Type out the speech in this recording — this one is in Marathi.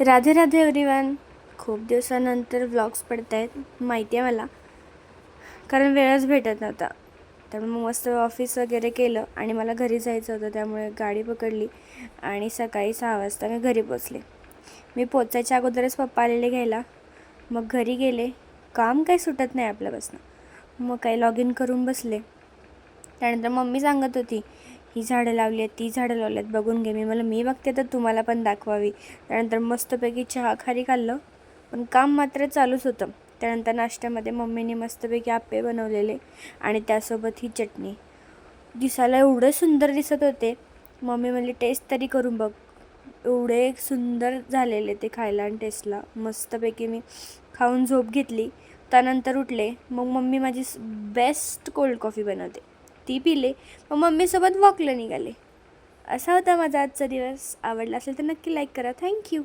राधे राधे एव्हरीवन. खूप दिवसानंतर व्लॉग्स पडत आहेत माहिती आहे मला, कारण वेळच भेटत नव्हता. त्यामुळे मग मस्त ऑफिस वगैरे केलं आणि मला घरी जायचं होतं, त्यामुळे गाडी पकडली आणि सकाळी 6 वाजता मी घरी पोचले. मी पोचायच्या अगोदरच पप्पा आलेले घ्यायला. मग घरी गेले. काम काही सुटत नाही आपल्यापासून. मग काही लॉग इन करून बसले. त्यानंतर मम्मी सांगत होती, ही झाडं लावली आहेत, ती झाडं लावली आहेत, बघून घे. मी बघते तर तुम्हाला पण दाखवावी. त्यानंतर मस्तपैकी चहा खारी खाल्लं, पण काम मात्र चालूच होतं. त्यानंतर नाश्त्यामध्ये मम्मीने मस्तपैकी आप्पे बनवलेले आणि त्यासोबत ही चटणी. दिसायला एवढे सुंदर दिसत होते. मम्मी म्हणली टेस्ट तरी करून बघ. एवढे सुंदर झालेले ते खायला आणि टेस्टला. मस्तपैकी मी खाऊन झोप घेतली. त्यानंतर उठले. मग मम्मी माझी बेस्ट कोल्ड कॉफी बनवते, ती पिले. मग मम्मीसोबत वॉकला निघाले. असा होता माझा आजचा दिवस. आवडला असेल तर नक्की लाईक करा. थँक्यू.